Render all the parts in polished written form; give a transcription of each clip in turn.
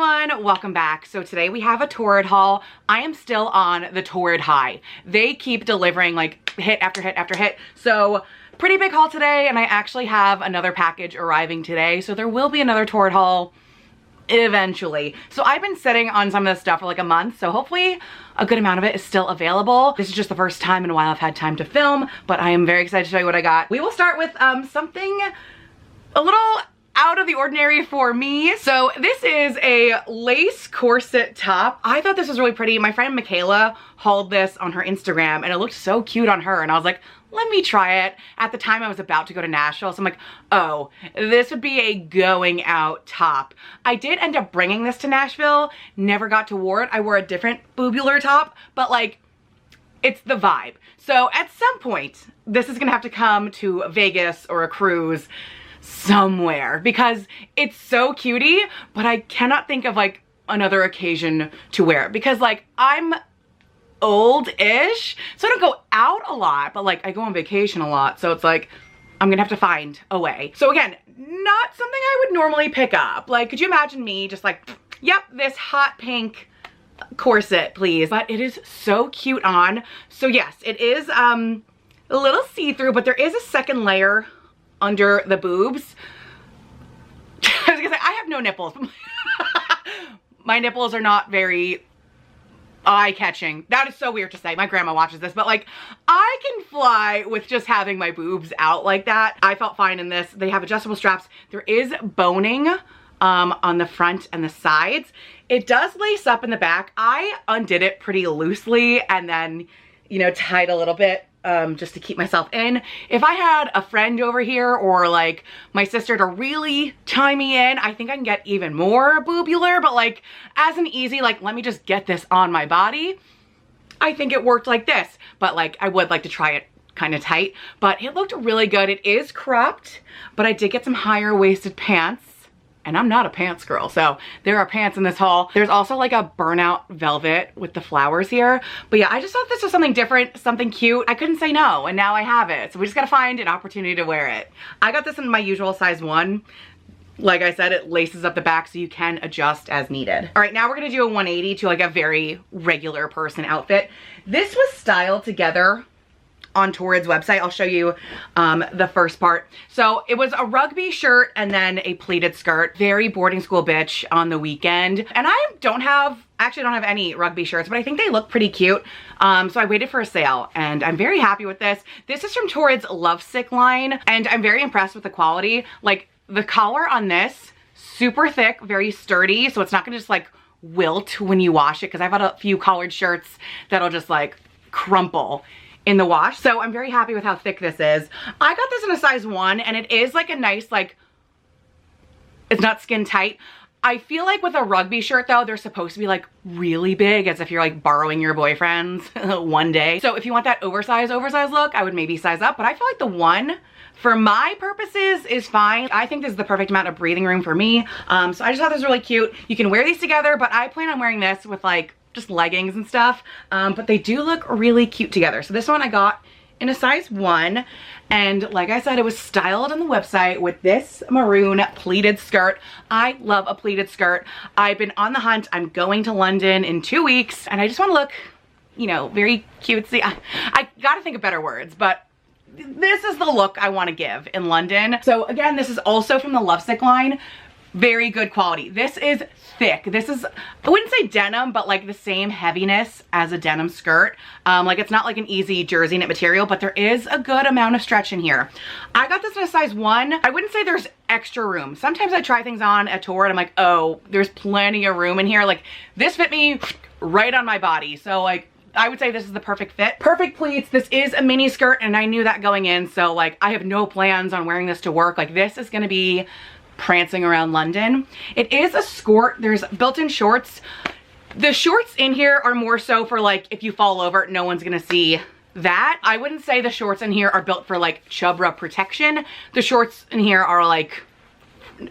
everyone, welcome back. So today we have a Torrid haul. I am still on the Torrid high. They keep delivering like hit after hit after hit. So pretty big haul today, and I actually have another package arriving today. So there will be another Torrid haul eventually. So I've been sitting on some of this stuff for like a month, so hopefully a good amount of it is still available. This is just the first time in a while I've had time to film, but I am very excited to show you what I got. We will start with something a little out of the ordinary for me. So this is a lace corset top. I thought this was really pretty. My friend Michaela hauled this on her Instagram and it looked so cute on her, and I was like, let me try it. At the time I was about to go to Nashville, so I'm like, oh, this would be a going out top. I did end up bringing this to Nashville, never got to wear it. I wore a different boobular top, but like, it's the vibe. So at some point, this is gonna have to come to Vegas or a cruise somewhere because it's so cutie, but I cannot think of like another occasion to wear it because like I'm old-ish, so I don't go out a lot, but like I go on vacation a lot, so it's like I'm gonna have to find a way. So again, not something I would normally pick up. Like, could you imagine me just like, yep, this hot pink corset, please? But it is so cute on. So yes, it is a little see-through, but there is a second layer under the boobs. I was gonna say, I have no nipples. My nipples are not very eye-catching. That is so weird to say. My grandma watches this, but like, I can fly with just having my boobs out like that. I felt fine in this. They have adjustable straps. There is boning on the front and the sides. It does lace up in the back. I undid it pretty loosely and then, you know, tied a little bit just to keep myself in. If I had a friend over here or like my sister to really tie me in, I think I can get even more boobular, but like as an easy, like, let me just get this on my body, I think it worked like this. But like, I would like to try it kind of tight, but it looked really good. It is cropped, but I did get some higher waisted pants. And I'm not a pants girl, so there are pants in this haul. There's also like a burnout velvet with the flowers here. But yeah, I just thought this was something different, something cute. I couldn't say no, and now I have it. So we just gotta find an opportunity to wear it. I got this in my usual size 1. Like I said, it laces up the back so you can adjust as needed. All right, now we're gonna do a 180 to like a very regular person outfit. This was styled together on Torrid's website. I'll show you the first part. So it was a rugby shirt and then a pleated skirt. Very boarding school bitch on the weekend. And I actually don't have any rugby shirts, but I think they look pretty cute. So I waited for a sale and I'm very happy with this. This is from Torrid's Lovesick line and I'm very impressed with the quality. Like the collar on this, super thick, very sturdy. So it's not gonna just like wilt when you wash it, because I've had a few collared shirts that'll just like crumple in the wash. So I'm very happy with how thick this is. I got this in a size 1 and it is like a nice, like, it's not skin tight. I feel like with a rugby shirt though, they're supposed to be like really big, as if you're like borrowing your boyfriend's one day. So if you want that oversized look, I would maybe size up, but I feel like the 1 for my purposes is fine. I think this is the perfect amount of breathing room for me. So I just thought this was really cute. You can wear these together, but I plan on wearing this with like just leggings and stuff, but they do look really cute together. So this one I got in a size 1, and like I said, it was styled on the website with this maroon pleated skirt. I love a pleated skirt. I've been on the hunt. I'm going to London in 2 weeks and I just want to look, you know, very cutesy. I gotta think of better words, but this is the look I want to give in London. So again, this is also from the Lovesick line. Very good quality. This is thick. This is, I wouldn't say denim, but like the same heaviness as a denim skirt. Like it's not like an easy jersey knit material, but there is a good amount of stretch in here. I got this in a size 1. I wouldn't say there's extra room. Sometimes I try things on at Torrid, I'm like, oh, there's plenty of room in here. Like this fit me right on my body. So like, I would say this is the perfect fit. Perfect pleats. This is a mini skirt and I knew that going in. So like, I have no plans on wearing this to work. Like this is gonna be prancing around London. It is a skirt. There's built-in shorts. The shorts in here are more so for like, if you fall over, no one's gonna see that. I wouldn't say the shorts in here are built for like chub rub protection. The shorts in here are like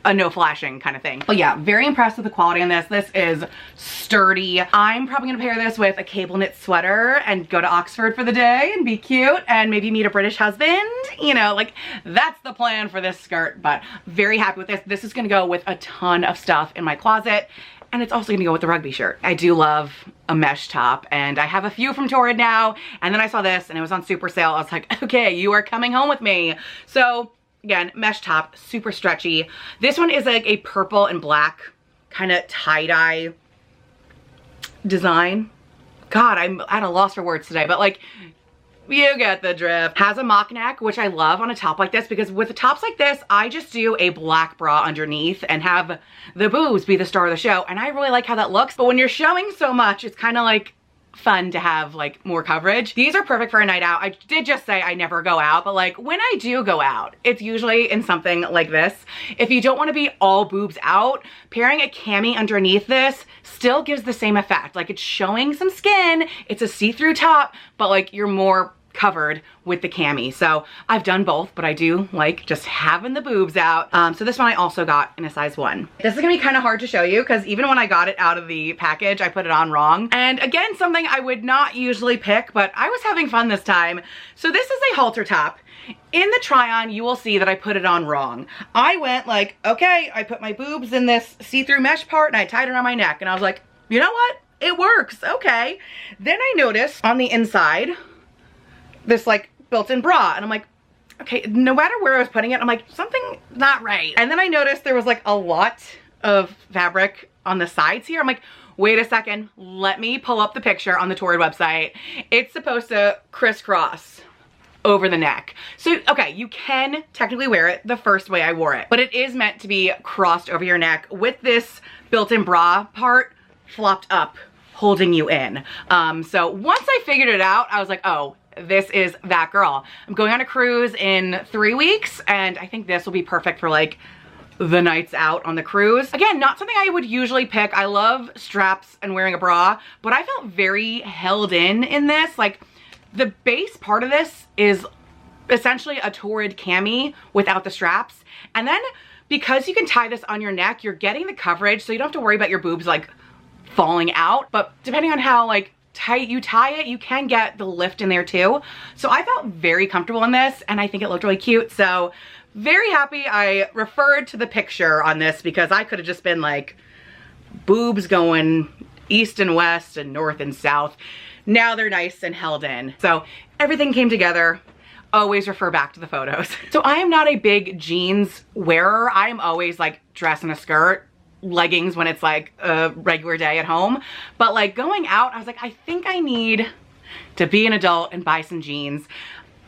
a no flashing kind of thing. But yeah, very impressed with the quality on this. This is sturdy. I'm probably gonna pair this with a cable knit sweater and go to Oxford for the day and be cute and maybe meet a British husband. You know, like that's the plan for this skirt, but very happy with this. This is gonna go with a ton of stuff in my closet. and it's also gonna go with the Rugby shirt. I do love a mesh top, and I have a few from Torrid now, and then I saw this and it was on super sale. I was like, okay, you are coming home with me. So again, mesh top, super stretchy. This one is like a purple and black kind of tie-dye design. God, I'm at a loss for words today, but like, you get the drift. Has a mock neck, which I love on a top like this, because with tops like this, I just do a black bra underneath and have the boobs be the star of the show. And I really like how that looks. But when you're showing so much, it's kind of like fun to have like more coverage. These are perfect for a night out. I did just say I never go out, but like when I do go out, it's usually in something like this. If you don't want to be all boobs out, pairing a cami underneath this still gives the same effect. Like it's showing some skin, it's a see-through top, but like you're more covered with the cami. So I've done both, but I do like just having the boobs out. So this one I also got in a size 1. This is gonna be kind of hard to show you because even when I got it out of the package, I put it on wrong. And again, something I would not usually pick, but I was having fun this time. So this is a halter top. In the try on, you will see that I put it on wrong. I went like, okay, I put my boobs in this see-through mesh part and I tied it on my neck. And I was like, you know what? It works, okay. Then I noticed on the inside, this like built-in bra, and I'm like, okay, no matter where I was putting it, I'm like, something not right. And then I noticed there was like a lot of fabric on the sides here. I'm like, wait a second, let me pull up the picture on the Torrid website. It's supposed to crisscross over the neck. So, okay, you can technically wear it the first way I wore it, but it is meant to be crossed over your neck with this built-in bra part flopped up, holding you in. So once I figured it out, I was like, oh, this is that girl. I'm going on a cruise in 3 weeks, and I think this will be perfect for like the nights out on the cruise. Again, not something I would usually pick. I love straps and wearing a bra, but I felt very held in this. Like the base part of this is essentially a Torrid cami without the straps. And then because you can tie this on your neck, you're getting the coverage, so you don't have to worry about your boobs like falling out. But depending on how like tight you tie it, you can get the lift in there too. So I felt very comfortable in this, and I think it looked really cute. So very happy I referred to the picture on this, because I could have just been like boobs going east and west and north and south. Now they're nice and held in. So everything came together. Always refer back to the photos. So I am not a big jeans wearer. I am always like dress in a skirt, leggings when it's like a regular day at home. But like going out, I was like, I think I need to be an adult and buy some jeans.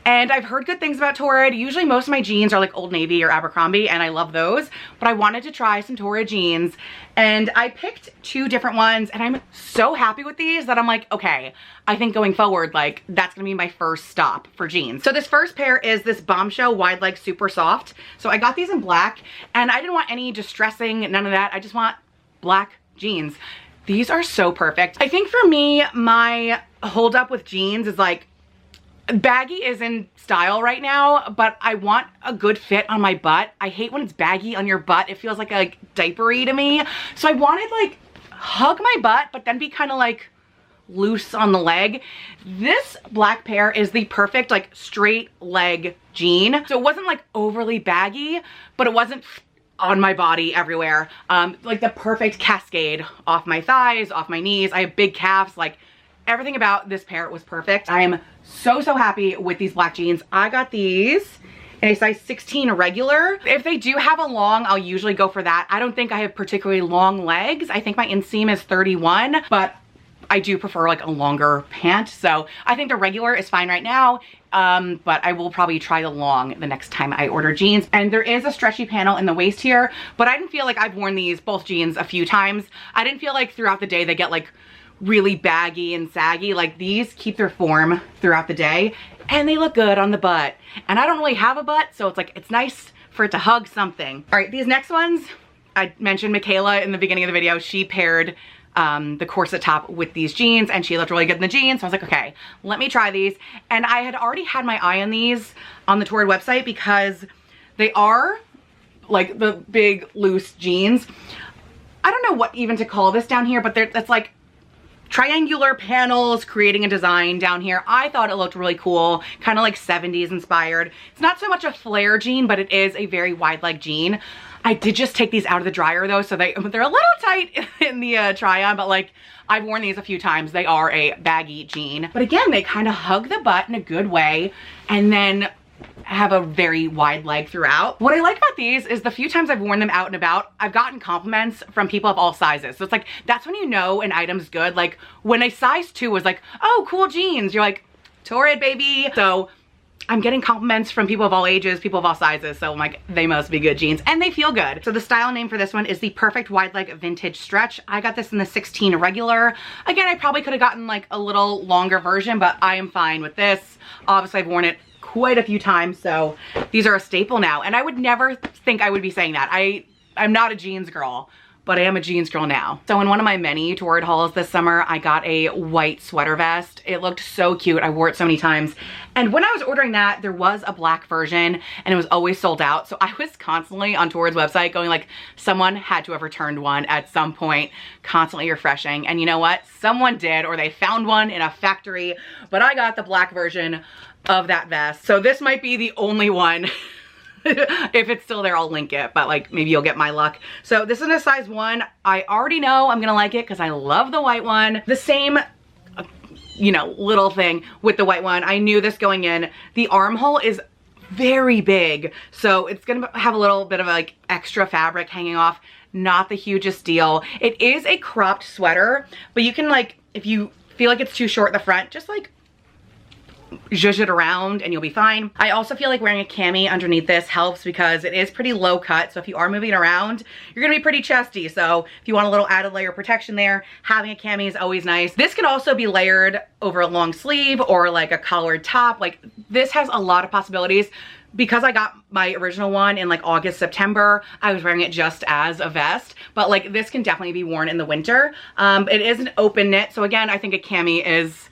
And I've heard good things about Torrid. Usually most of my jeans are like Old Navy or Abercrombie, and I love those, but I wanted to try some Torrid jeans, and I picked 2 different ones, and I'm so happy with these that I'm like, okay, I think going forward, like that's gonna be my first stop for jeans. So this first pair is this Bombshell wide leg super soft. So I got these in black, and I didn't want any distressing, none of that. I just want black jeans. These are so perfect. I think for me, my hold up with jeans is like, baggy is in style right now, but I want a good fit on my butt. I hate when it's baggy on your butt. It feels like diapery to me. So I wanted like hug my butt, but then be kind of like loose on the leg. This black pair is the perfect like straight leg jean. So it wasn't like overly baggy, but it wasn't on my body everywhere. Like the perfect cascade off my thighs, off my knees. I have big calves. Like everything about this pair was perfect. I am so happy with these black jeans. I got these in a size 16 regular. If they do have a long, I'll usually go for that. I don't think I have particularly long legs. I think my inseam is 31, but I do prefer like a longer pant. So I think the regular is fine right now, but I will probably try the long the next time I order jeans. And there is a stretchy panel in the waist here, but I didn't feel like I've worn these, both jeans, a few times. I didn't feel like throughout the day they get like really baggy and saggy. Like these keep their form throughout the day, and they look good on the butt. And I don't really have a butt, so it's like, it's nice for it to hug something. All right, these next ones, I mentioned Michaela in the beginning of the video. She paired the corset top with these jeans, and she looked really good in the jeans. So I was like, okay, let me try these. And I had already had my eye on these on the Torrid website because they are like the big loose jeans. I don't know what even to call this down here, but that's like triangular panels creating a design down here. I thought it looked really cool, kind of like 70s inspired. It's not so much a flare jean, but it is a very wide leg jean. I did just take these out of the dryer though, so they're a little tight in the try on, but like I've worn these a few times. They are a baggy jean, but again, they kind of hug the butt in a good way and then have a very wide leg throughout. What I like about these is the few times I've worn them out and about, I've gotten compliments from people of all sizes. So it's like, that's when you know an item's good. Like when a size 2 was like, oh, cool jeans, you're like, Torrid, baby. So I'm getting compliments from people of all ages, people of all sizes, so I'm like, they must be good jeans, and they feel good. So the style name for this one is the Perfect Wide Leg Vintage Stretch. I got this in the 16 regular. Again, I probably could have gotten like a little longer version, but I am fine with this. Obviously, I've worn it quite a few times, so these are a staple now, and I would never think I would be saying that. I'm not a jeans girl, but I am a jeans girl now. So in one of my many Torrid hauls this summer, I got a white sweater vest. It looked so cute. I wore it so many times. And when I was ordering that, there was a black version and it was always sold out. So I was constantly on Torrid's website going like, someone had to have returned one at some point, constantly refreshing. And you know what? Someone did, or they found one in a factory, but I got the black version of that vest. So this might be the only one. If it's still there, I'll link it, but like maybe you'll get my luck. So this is a size 1. I already know I'm gonna like it because I love the white one. The same, you know, little thing with the white one. I knew this going in. The armhole is very big, so it's gonna have a little bit of like extra fabric hanging off. Not the hugest deal. It is a cropped sweater, but you can like, if you feel like it's too short at the front, just like zhuzh it around and you'll be fine. I also feel like wearing a cami underneath this helps because it is pretty low cut. So if you are moving around, you're gonna be pretty chesty. So if you want a little added layer of protection there, having a cami is always nice. This can also be layered over a long sleeve or like a collared top. Like this has a lot of possibilities. Because I got my original one in like August, September, I was wearing it just as a vest, but like this can definitely be worn in the winter. It is an open knit. So again, I think a cami is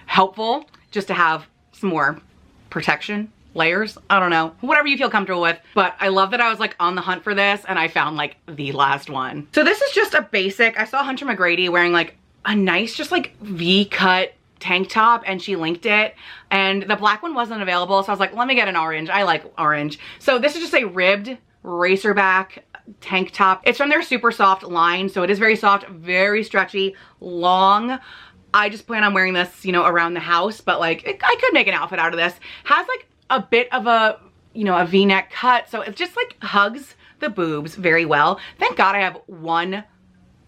helpful just to have some more protection layers. I don't know, whatever you feel comfortable with. But I love that I was like on the hunt for this and I found like the last one. So this is just a basic. I saw Hunter McGrady wearing like a nice just like V-cut tank top and she linked it and the black one wasn't available. So I was like, let me get an orange. I like orange. So this is just a ribbed racerback tank top. It's from their super soft line. So it is very soft, very stretchy, long. I just plan on wearing this, you know, around the house, but like I could make an outfit out of this. Has like a bit of a, you know, a V-neck cut. So it just like hugs the boobs very well. Thank God I have one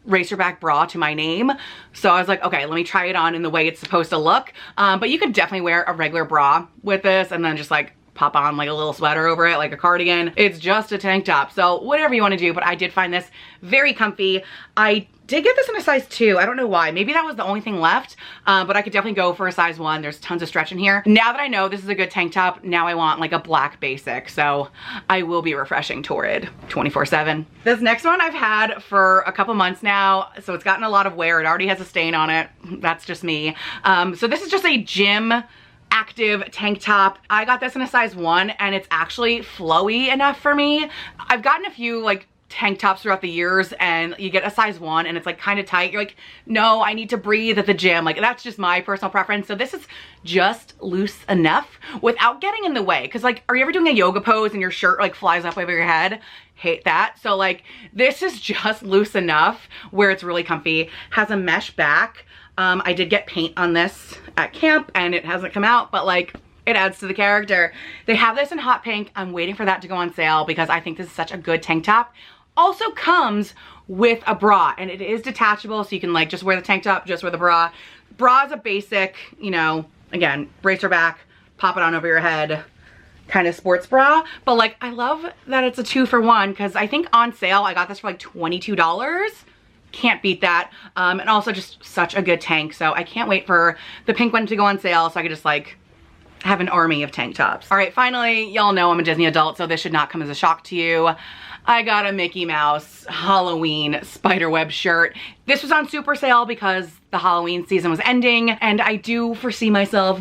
racerback bra to my name. So I was like, okay, let me try it on in the way it's supposed to look. But you could definitely wear a regular bra with this and then just like pop on like a little sweater over it, like a cardigan. It's just a tank top. So whatever you want to do, but I did find this very comfy. I did get this in a size 2. I don't know why. Maybe that was the only thing left, but I could definitely go for a size 1. There's tons of stretch in here. Now that I know this is a good tank top, now I want like a black basic. So I will be refreshing Torrid 24/7. This next one I've had for a couple months now, so it's gotten a lot of wear. It already has a stain on it. That's just me. So this is just a gym active tank top. I got this in a size 1 and it's actually flowy enough for me. I've gotten a few like tank tops throughout the years and you get a size 1 and it's like kind of tight. You're like, no, I need to breathe at the gym. Like that's just my personal preference. So this is just loose enough without getting in the way. Cause like, are you ever doing a yoga pose and your shirt like flies up over your head? Hate that. So like, this is just loose enough where it's really comfy. Has a mesh back. I did get paint on this at camp and it hasn't come out, but like it adds to the character. They have this in hot pink. I'm waiting for that to go on sale because I think this is such a good tank top. Also comes with a bra and it is detachable so you can like just wear the tank top, just wear the bra. Bra is a basic, you know, again, racer back, pop it on over your head, kind of sports bra. But like, I love that it's a 2 for 1 because I think on sale, I got this for like $22. Can't beat that. And also just such a good tank. So I can't wait for the pink one to go on sale so I could just like have an army of tank tops. All right, finally, y'all know I'm a Disney adult, so this should not come as a shock to you. I got a Mickey Mouse Halloween spiderweb shirt. This was on super sale because the Halloween season was ending and I do foresee myself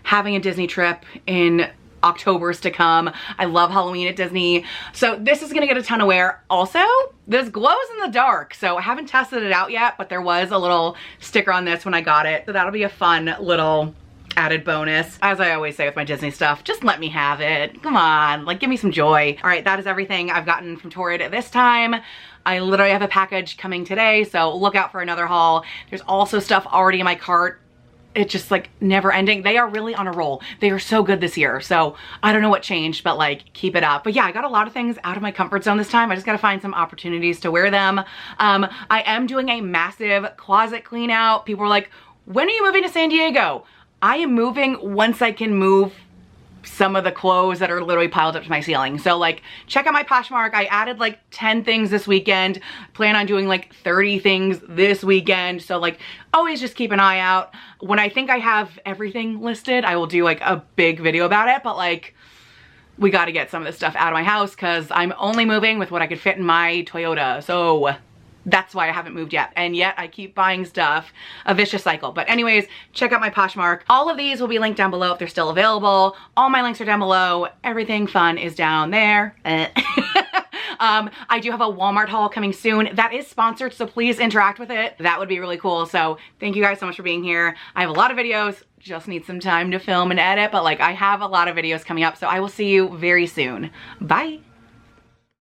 having a Disney trip in October's to come. I love Halloween at Disney. So this is gonna get a ton of wear. Also, this glows in the dark. So I haven't tested it out yet, but there was a little sticker on this when I got it. So that'll be a fun little added bonus. As I always say with my Disney stuff, just let me have it. Come on, like give me some joy. All right, that is everything I've gotten from Torrid at this time. I literally have a package coming today, so look out for another haul. There's also stuff already in my cart. It's just like never ending. They are really on a roll. They are so good this year. So I don't know what changed, but like keep it up. But yeah, I got a lot of things out of my comfort zone this time. I just got to find some opportunities to wear them. I am doing a massive closet clean out. People were like, when are you moving to San Diego? I am moving once I can move some of the clothes that are literally piled up to my ceiling. So like check out my Poshmark. I added like 10 things this weekend. Plan on doing like 30 things this weekend. So like always just keep an eye out. When I think I have everything listed, I will do like a big video about it, but like we got to get some of this stuff out of my house because I'm only moving with what I could fit in my Toyota. So that's why I haven't moved yet. And yet I keep buying stuff, a vicious cycle. But anyways, check out my Poshmark. All of these will be linked down below if they're still available. All my links are down below. Everything fun is down there. I do have a Walmart haul coming soon. That is sponsored, so please interact with it. That would be really cool. So thank you guys so much for being here. I have a lot of videos, just need some time to film and edit, but like I have a lot of videos coming up, so I will see you very soon. Bye.